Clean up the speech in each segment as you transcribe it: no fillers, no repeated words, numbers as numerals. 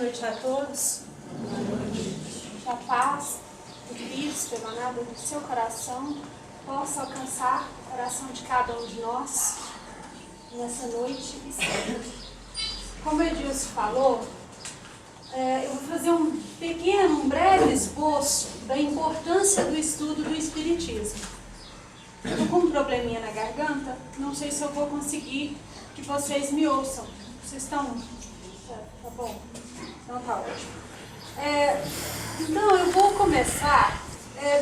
noite a todos. Que a paz do Cristo emanada do seu coração possa alcançar o coração de cada um de nós nessa noite e sempre. Como Edilson falou, eu vou fazer um breve esboço da importância do estudo do Espiritismo. Estou com um probleminha na garganta, não sei se eu vou conseguir que vocês me ouçam. Vocês estão... Tá bom? Então tá ótimo. Então eu vou começar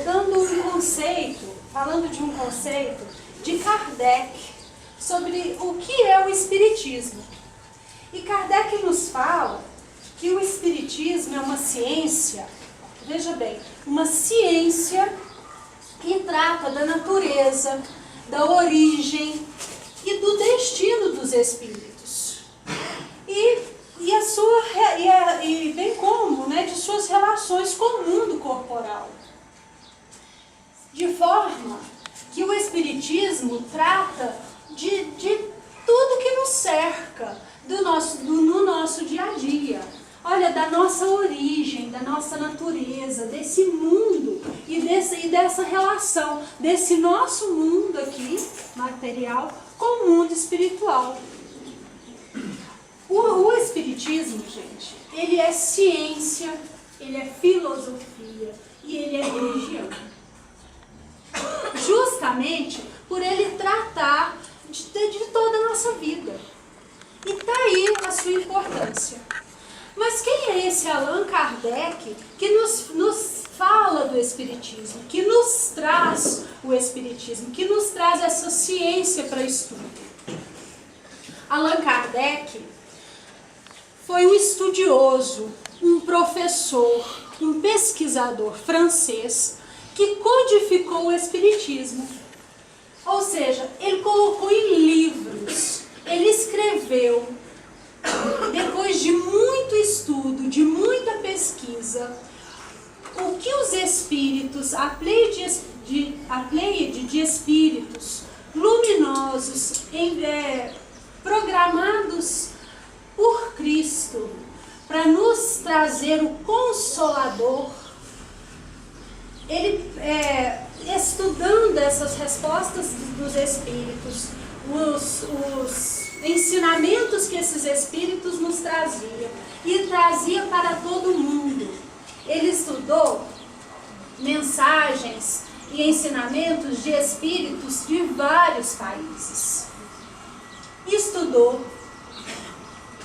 dando um conceito, falando de um conceito de Kardec sobre o que é o Espiritismo. E Kardec nos fala que o Espiritismo é uma ciência, veja bem, uma ciência que trata da natureza, da origem e do destino dos espíritos. E bem como, de suas relações com o mundo corporal. De forma que o Espiritismo trata de tudo que nos cerca no nosso dia a dia. Olha, da nossa origem, da nossa natureza, desse mundo e dessa relação, desse nosso mundo aqui, material, com o mundo espiritual. O Espiritismo, gente, ele é ciência, ele é filosofia e ele é religião. Justamente por ele tratar de toda a nossa vida. E está aí a sua importância. Mas quem é esse Allan Kardec que nos fala do Espiritismo, que nos traz o Espiritismo, que nos traz essa ciência para estudo? Allan Kardec foi um estudioso, um professor, um pesquisador francês que codificou o Espiritismo. Ou seja, ele colocou em livros, ele escreveu, depois de muito estudo, de muita pesquisa, o que os espíritos, a pleiade de espíritos luminosos, programados por Cristo, para nos trazer o Consolador, ele, estudando essas respostas dos espíritos, os ensinamentos que esses espíritos nos traziam, e trazia para todo mundo. Ele estudou mensagens e ensinamentos de espíritos de vários países. Estudou,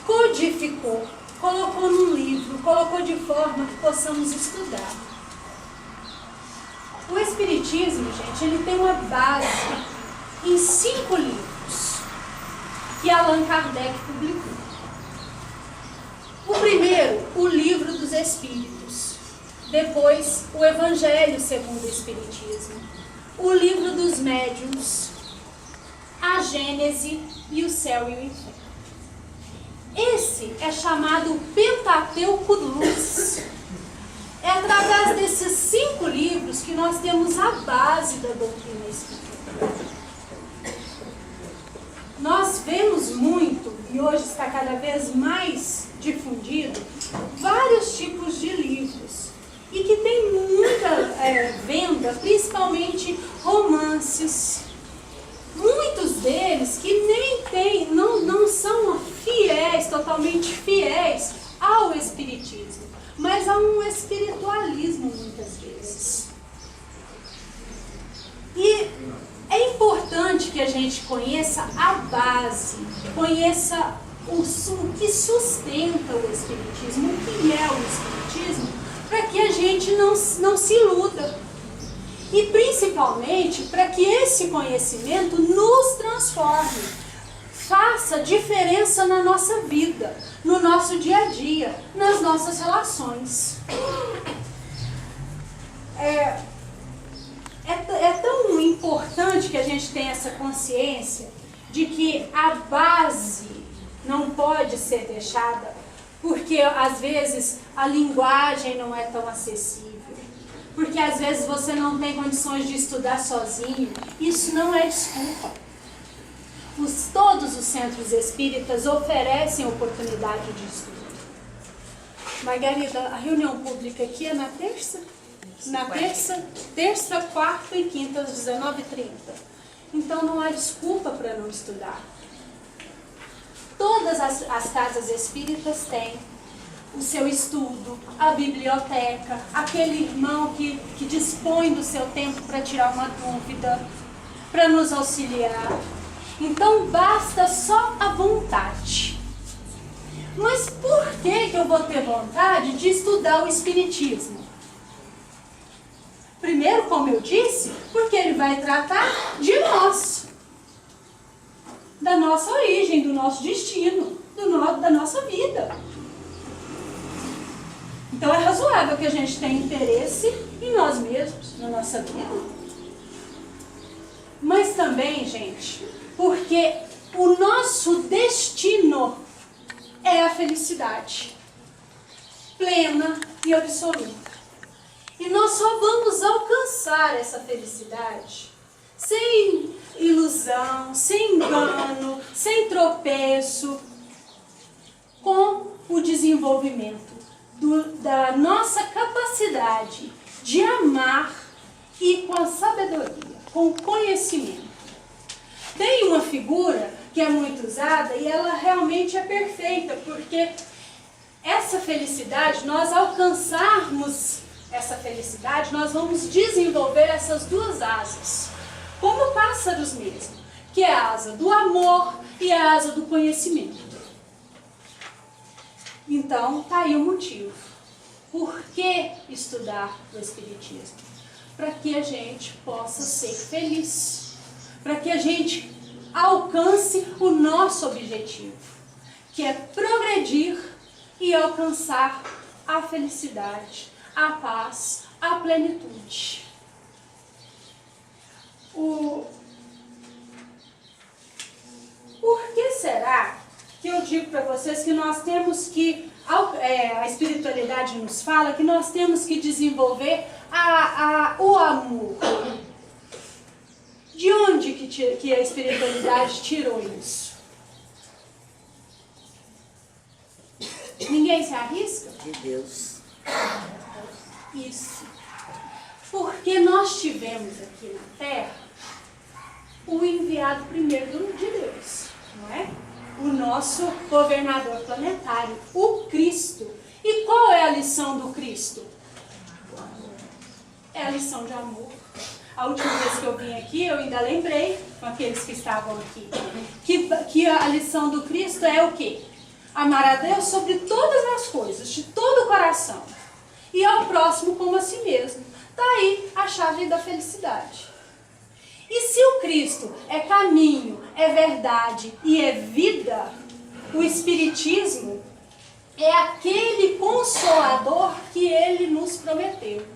codificou, colocou num livro, colocou de forma que possamos estudar. O Espiritismo, gente, ele tem uma base em 5 livros que Allan Kardec publicou. O primeiro, o Livro dos Espíritos. Depois, o Evangelho segundo o Espiritismo. O Livro dos Médiuns, a Gênese e o Céu e o Inferno. Esse é chamado Pentateuco Luz. É através desses 5 livros que nós temos a base da doutrina espírita. Nós vemos muito, e hoje está cada vez mais difundido, vários tipos de livros. E que tem muita venda, principalmente romances. Muitos deles que não são fiéis, totalmente fiéis ao Espiritismo, mas a um espiritualismo muitas vezes. E é importante que a gente conheça a base, conheça o que sustenta o Espiritismo, o que é o Espiritismo, para que a gente não se iluda. E principalmente para que esse conhecimento nos transforme, faça diferença na nossa vida, no nosso dia a dia, nas nossas relações. É tão importante que a gente tenha essa consciência de que a base não pode ser deixada, porque às vezes a linguagem não é tão acessível, porque às vezes você não tem condições de estudar sozinho. Isso não é desculpa. Todos os centros espíritas oferecem oportunidade de estudo. Margarida, a reunião pública aqui é na terça? Na terça, quarta e quinta, às 19h30. Então não há desculpa para não estudar. Todas as casas espíritas têm o seu estudo, a biblioteca, aquele irmão que dispõe do seu tempo para tirar uma dúvida, para nos auxiliar. Então basta só a vontade. Mas por que eu vou ter vontade de estudar o Espiritismo? Primeiro, como eu disse, porque ele vai tratar de nós, da nossa origem, do nosso destino, da nossa vida. Então é razoável que a gente tenha interesse em nós mesmos, na nossa vida. Mas também, gente, porque o nosso destino é a felicidade plena e absoluta. E nós só vamos alcançar essa felicidade sem ilusão, sem engano, sem tropeço, com o desenvolvimento da nossa capacidade de amar e com a sabedoria, com o conhecimento. Tem uma figura que é muito usada e ela realmente é perfeita, porque essa felicidade, nós alcançarmos essa felicidade, nós vamos desenvolver essas duas asas, como pássaros mesmo, que é a asa do amor e a asa do conhecimento. Então, tá aí o motivo. Por que estudar o Espiritismo? Para que a gente possa ser feliz, para que a gente alcance o nosso objetivo, que é progredir e alcançar a felicidade, a paz, a plenitude. Por que será que eu digo para vocês que nós temos que, a espiritualidade nos fala que nós temos que desenvolver o amor? De onde que a espiritualidade tirou isso? Ninguém se arrisca? De Deus. Isso. Porque nós tivemos aqui na Terra o enviado primeiro de Deus, não é? O nosso governador planetário, o Cristo. E qual é a lição do Cristo? É a lição de amor. A última vez que eu vim aqui, eu ainda lembrei, com aqueles que estavam aqui, que a lição do Cristo é o quê? Amar a Deus sobre todas as coisas, de todo o coração. E ao próximo como a si mesmo. Daí a chave da felicidade. E se o Cristo é caminho, é verdade e é vida, o Espiritismo é aquele consolador que ele nos prometeu.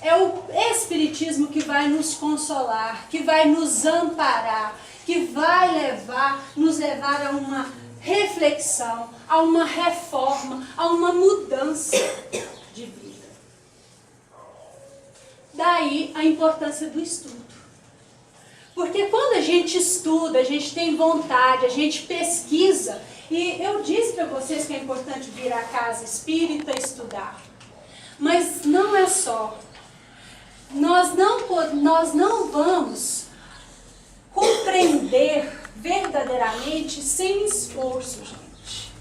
É o Espiritismo que vai nos consolar, que vai nos amparar, que vai nos levar a uma reflexão, a uma reforma, a uma mudança de vida. Daí a importância do estudo. Porque quando a gente estuda, a gente tem vontade, a gente pesquisa, e eu disse para vocês que é importante vir à casa espírita estudar. Mas não é só. Nós não vamos compreender verdadeiramente sem esforço, gente.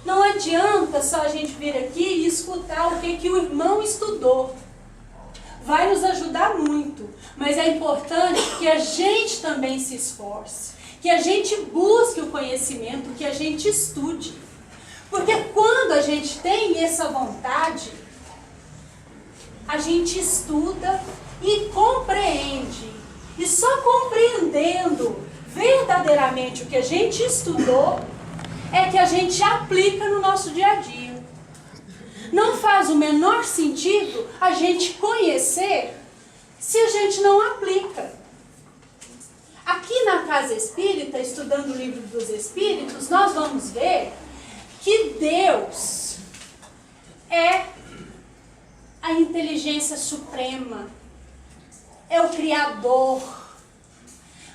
Não adianta só a gente vir aqui e escutar o que o irmão estudou. Vai nos ajudar muito, mas é importante que a gente também se esforce, que a gente busque o conhecimento, que a gente estude. Porque quando a gente tem essa vontade, a gente estuda e compreende. E só compreendendo verdadeiramente o que a gente estudou, é que a gente aplica no nosso dia a dia. Não faz o menor sentido a gente conhecer se a gente não aplica. Aqui na Casa Espírita, estudando o Livro dos Espíritos, nós vamos ver que Deus é a inteligência suprema, é o Criador.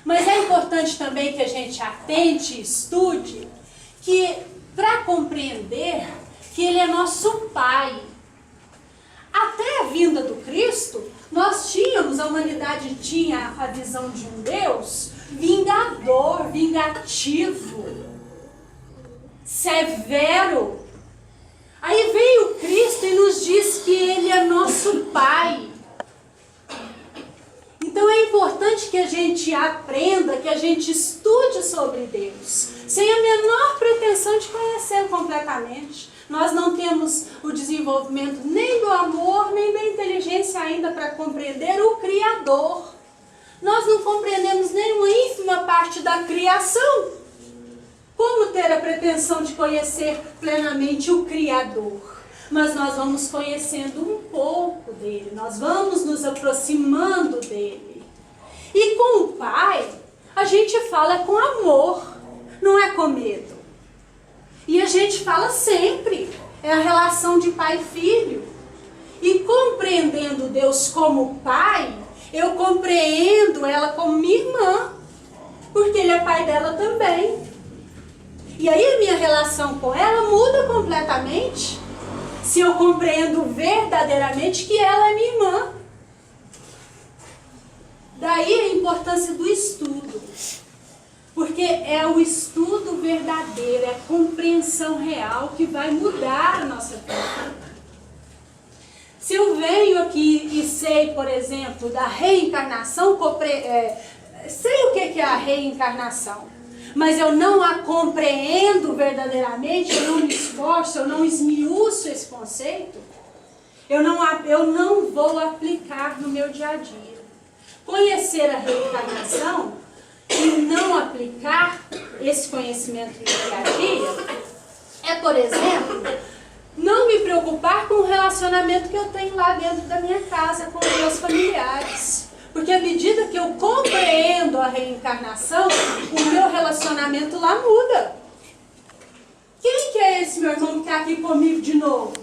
Mas é importante também que a gente atente e estude que, para compreender, que Ele é nosso Pai. Até a vinda do Cristo, a humanidade tinha a visão de um Deus vingador, vingativo, severo. Aí veio Cristo e nos diz que Ele é nosso Pai. Então é importante que a gente aprenda, que a gente estude sobre Deus, sem a menor pretensão de conhecê-lo completamente. Nós não temos o desenvolvimento nem do amor, nem da inteligência ainda para compreender o Criador. Nós não compreendemos nem uma ínfima parte da criação. Como ter a pretensão de conhecer plenamente o Criador? Mas nós vamos conhecendo um pouco dele, nós vamos nos aproximando dele. E com o Pai, a gente fala com amor, não é com medo. E a gente fala sempre, é a relação de pai e filho. E compreendendo Deus como Pai, eu compreendo ela como minha irmã, porque Ele é pai dela também. E aí a minha relação com ela muda completamente, se eu compreendo verdadeiramente que ela é minha irmã. Daí a importância do estudo. Porque é o estudo verdadeiro, é a compreensão real que vai mudar a nossa vida. Se eu venho aqui e sei, por exemplo, da reencarnação, sei o que é a reencarnação, mas eu não a compreendo verdadeiramente, eu não me esforço, eu não esmiuço esse conceito, eu não vou aplicar no meu dia a dia. Conhecer a reencarnação e não aplicar esse conhecimento no dia a dia é, por exemplo, não me preocupar com o relacionamento que eu tenho lá dentro da minha casa com os meus familiares. Porque à medida que eu compreendo a reencarnação, o meu relacionamento lá muda. Quem que é esse meu irmão que está aqui comigo de novo?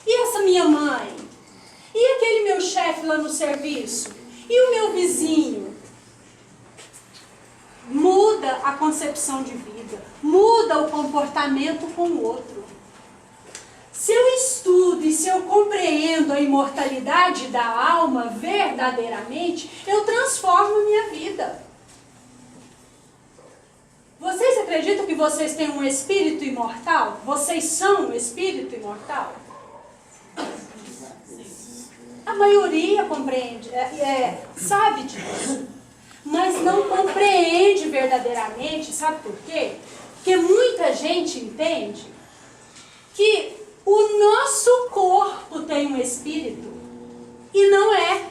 E essa minha mãe? E aquele meu chefe lá no serviço? E o meu vizinho? Muda a concepção de vida, muda o comportamento com o outro. Se eu estudo e se eu compreendo a imortalidade da alma verdadeiramente, eu transformo a minha vida. Vocês acreditam que vocês têm um espírito imortal? Vocês são um espírito imortal? A maioria compreende, sabe disso, mas não compreende verdadeiramente. Sabe por quê? Porque muita gente entende que o nosso corpo tem um espírito e não é.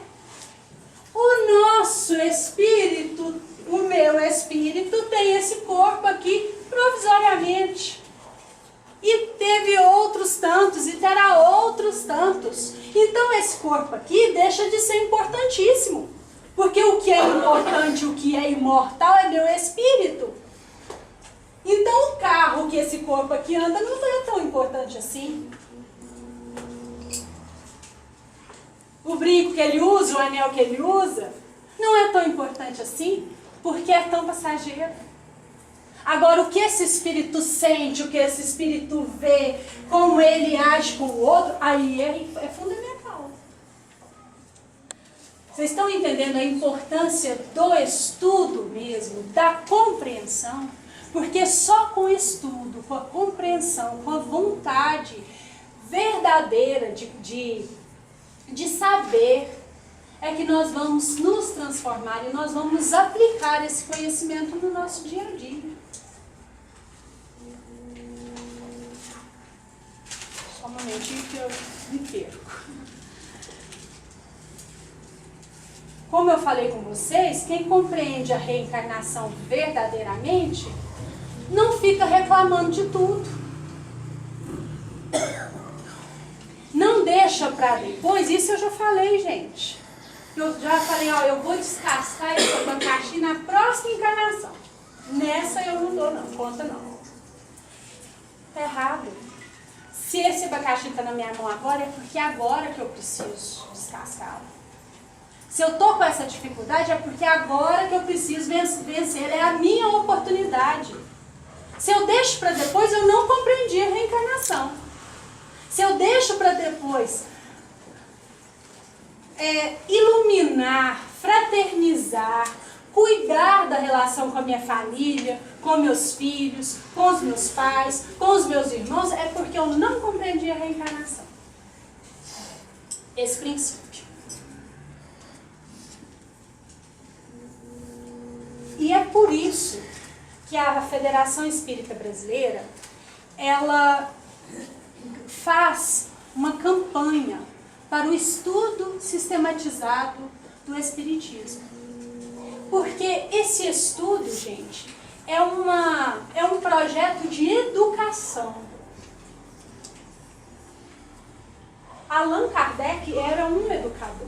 O nosso espírito, o meu espírito tem esse corpo aqui provisoriamente. E teve outros tantos e terá outros tantos. Então esse corpo aqui deixa de ser importantíssimo. Porque o que é importante, o que é imortal é meu espírito. Então o carro que esse corpo aqui anda não é tão importante assim. O brinco que ele usa, o anel que ele usa, não é tão importante assim, porque é tão passageiro. Agora, o que esse espírito sente, o que esse espírito vê, como ele age com o outro, aí é fundamental. Vocês estão entendendo a importância do estudo mesmo, da compreensão? Porque só com o estudo, com a compreensão, com a vontade verdadeira de saber, é que nós vamos nos transformar e nós vamos aplicar esse conhecimento no nosso dia a dia. Só um momentinho que eu me perco. Como eu falei com vocês, quem compreende a reencarnação verdadeiramente não fica reclamando de tudo. Não deixa para depois, isso eu já falei, gente. Eu já falei, ó, eu vou descascar esse abacaxi na próxima encarnação. Nessa eu não dou, não, conta não. Tá errado. Se esse abacaxi está na minha mão agora, é porque é agora que eu preciso descascá-lo. Se eu estou com essa dificuldade, é porque é agora que eu preciso vencer, é a minha oportunidade. Se eu deixo para depois, eu não compreendi a reencarnação. Se eu deixo para depois iluminar, fraternizar, cuidar da relação com a minha família, com meus filhos, com os meus pais, com os meus irmãos, é porque eu não compreendi a reencarnação. Esse princípio. E é por isso que a Federação Espírita Brasileira, ela faz uma campanha para o estudo sistematizado do Espiritismo. Porque esse estudo, gente, é um projeto de educação. Allan Kardec era um educador.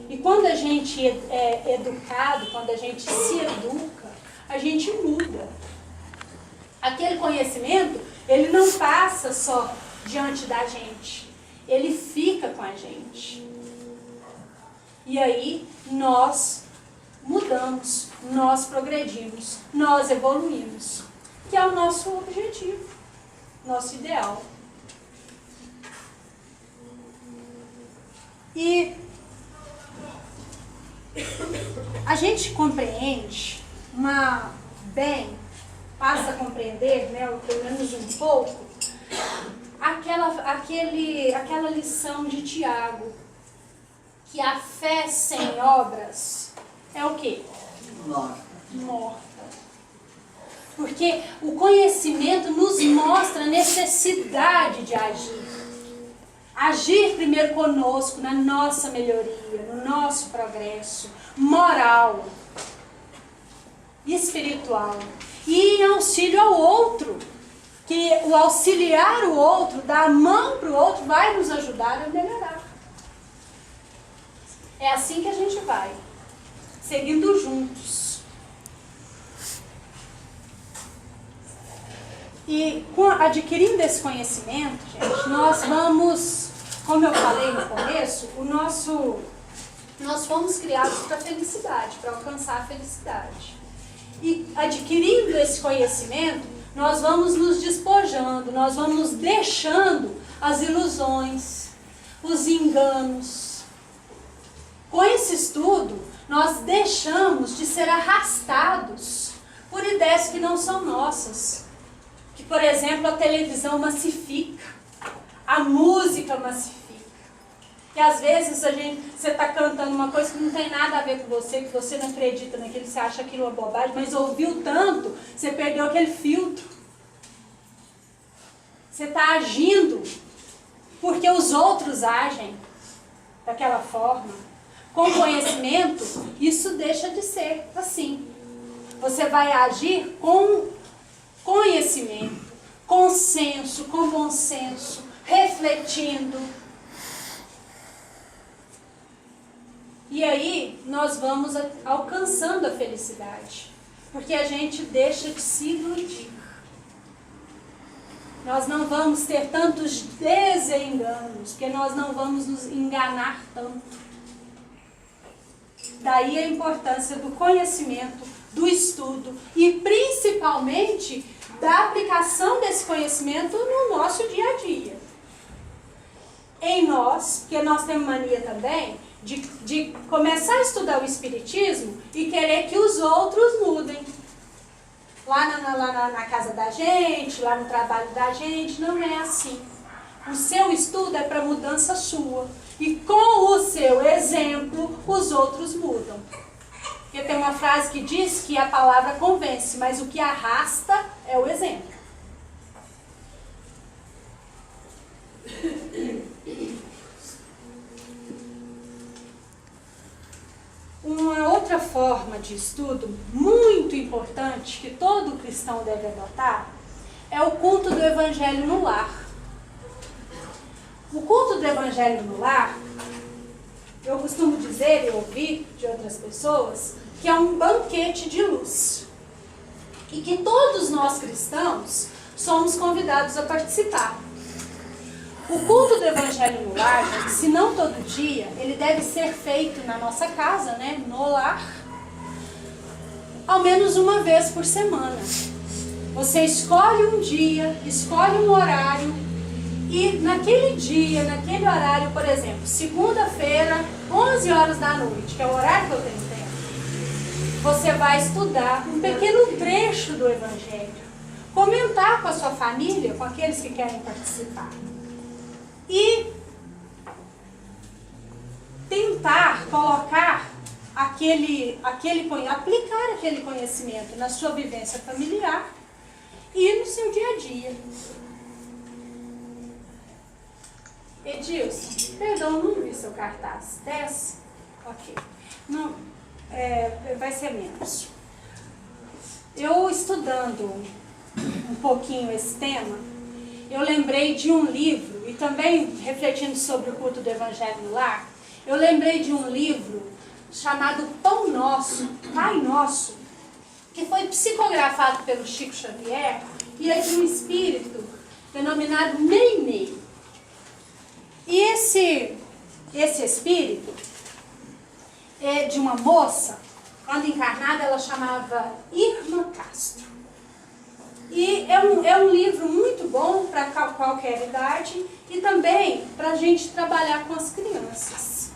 E quando a gente é educado, quando a gente se educa, a gente muda. Aquele conhecimento, ele não passa só diante da gente, ele fica com a gente. E aí nós mudamos, nós progredimos, nós evoluímos, que é o nosso objetivo, nosso ideal. E a gente compreende passa a compreender, né, pelo menos um pouco, aquela lição de Tiago, que a fé sem obras é o quê? Morta. Porque o conhecimento nos mostra a necessidade de agir. Agir primeiro conosco, na nossa melhoria, no nosso progresso moral, espiritual. E em auxílio ao outro. Que o auxiliar o outro, dar a mão para o outro, vai nos ajudar a melhorar. É assim que a gente vai, seguindo juntos. E adquirindo esse conhecimento, gente, nós vamos, como eu falei no começo, nós fomos criados para a felicidade, para alcançar a felicidade. E adquirindo esse conhecimento, nós vamos nos despojando, nós vamos deixando as ilusões, os enganos. Com esse estudo, nós deixamos de ser arrastados por ideias que não são nossas. Que, por exemplo, a televisão massifica, a música massifica. Que às vezes você está cantando uma coisa que não tem nada a ver com você, que você não acredita naquilo, você acha aquilo uma bobagem, mas ouviu tanto, você perdeu aquele filtro. Você está agindo porque os outros agem daquela forma. Com conhecimento, isso deixa de ser assim. Você vai agir com conhecimento, com senso, com bom senso, refletindo. E aí nós vamos alcançando a felicidade, porque a gente deixa de se iludir. Nós não vamos ter tantos desenganos, porque nós não vamos nos enganar tanto. Daí a importância do conhecimento, do estudo e principalmente da aplicação desse conhecimento no nosso dia a dia. Em nós, porque nós temos mania também de começar a estudar o Espiritismo e querer que os outros mudem. Lá na casa da gente, lá no trabalho da gente, não é assim. O seu estudo é para mudança sua. E com o seu exemplo, os outros mudam. Porque tem uma frase que diz que a palavra convence, mas o que arrasta é o exemplo. Uma outra forma de estudo muito importante que todo cristão deve adotar é o culto do Evangelho no lar. O culto do Evangelho no lar, eu costumo dizer e ouvir de outras pessoas, que é um banquete de luz. E que todos nós cristãos somos convidados a participar. O culto do Evangelho no lar, gente, se não todo dia, ele deve ser feito na nossa casa, né, no lar, ao menos uma vez por semana. Você escolhe um dia, escolhe um horário, e naquele dia, naquele horário, por exemplo, segunda-feira, 11 horas da noite, que é o horário que eu tenho tempo, você vai estudar um pequeno trecho do Evangelho, comentar com a sua família, com aqueles que querem participar, e tentar colocar aplicar aquele conhecimento na sua vivência familiar e no seu dia a dia. Edilson, perdão, não vi seu cartaz. Desce? Ok. Não, vai ser menos. Eu estudando um pouquinho esse tema, eu lembrei de um livro, e também refletindo sobre o culto do Evangelho no Lar, eu lembrei de um livro chamado Pão Nosso, Pai Nosso, que foi psicografado pelo Chico Xavier, e é de um espírito denominado Meimei. E esse espírito é de uma moça, quando encarnada ela chamava Irmã Castro. E é um livro muito bom para qualquer idade e também para a gente trabalhar com as crianças.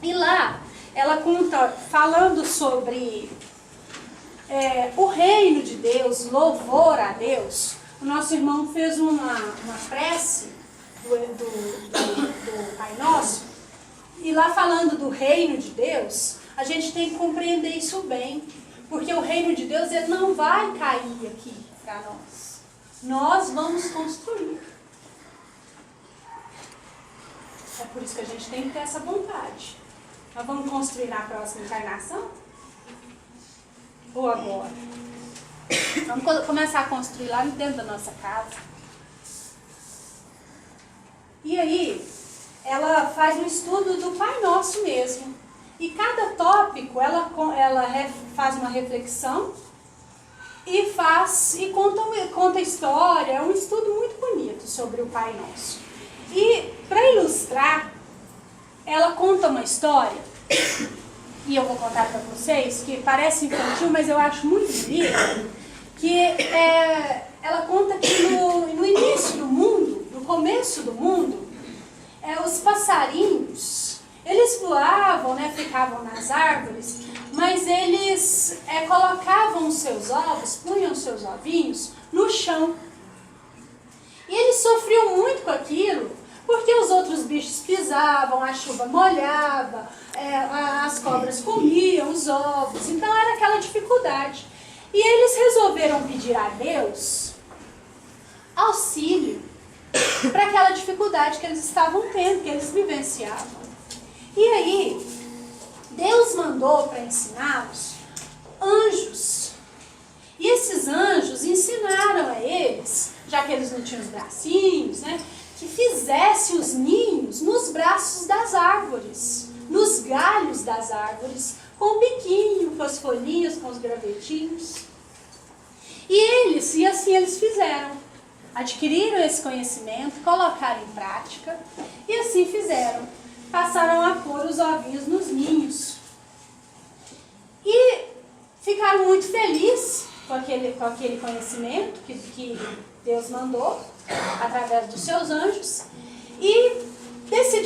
E lá ela conta, falando sobre o reino de Deus, louvor a Deus. O nosso irmão fez uma prece do Pai Nosso, e lá falando do reino de Deus, a gente tem que compreender isso bem, porque o reino de Deus ele não vai cair aqui para nós. Nós vamos construir. É por isso que a gente tem que ter essa vontade. Nós vamos construir na próxima encarnação? Ou agora? Vamos começar a construir lá dentro da nossa casa. E aí, ela faz um estudo do Pai Nosso mesmo. E cada tópico, ela faz uma reflexão e conta a história. É um estudo muito bonito sobre o Pai Nosso. E, para ilustrar, ela conta uma história, e eu vou contar para vocês, que parece infantil, mas eu acho muito bonita, que ela conta que no início do mundo, no começo do mundo, os passarinhos, eles voavam, né, ficavam nas árvores, mas eles colocavam os seus ovos, punham os seus ovinhos no chão. E eles sofriam muito com aquilo, porque os outros bichos pisavam, a chuva molhava, as cobras comiam os ovos, então era aquela dificuldade. E eles resolveram pedir a Deus auxílio para aquela dificuldade que eles estavam tendo, que eles vivenciavam. E aí, Deus mandou para ensiná-los anjos. E esses anjos ensinaram a eles, já que eles não tinham os bracinhos, né, que fizesse os ninhos nos braços das árvores, nos galhos das árvores, com o biquinho, com as folhinhas, com os gravetinhos. E assim eles fizeram. Adquiriram esse conhecimento, colocaram em prática, e assim fizeram. Passaram a pôr os ovinhos nos ninhos. E ficaram muito felizes com aquele conhecimento que Deus mandou, através dos seus anjos, e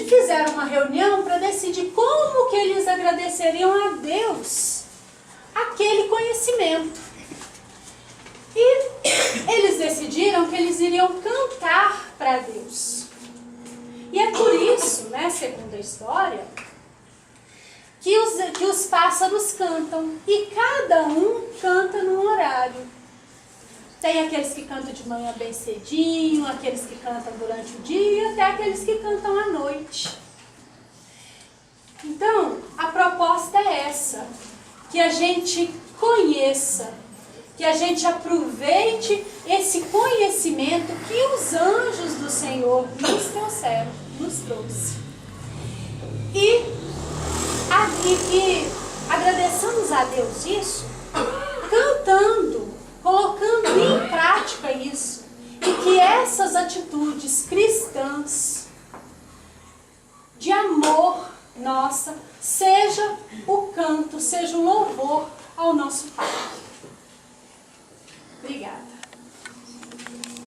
fizeram uma reunião para decidir como que eles agradeceriam a Deus aquele conhecimento. E eles decidiram que eles iriam cantar para Deus. E é por isso, né, segundo a história, que os pássaros cantam. E cada um canta num horário. Tem aqueles que cantam de manhã bem cedinho, aqueles que cantam durante o dia, até aqueles que cantam à noite. Então, a proposta é essa, que a gente conheça, que a gente aproveite esse conhecimento que os anjos do Senhor nos trouxeram, nos trouxe. E agradeçamos a Deus isso, cantando, colocando em prática isso. E que essas atitudes cristãs de amor nossa, seja o canto, seja o louvor ao nosso Pai. Obrigada.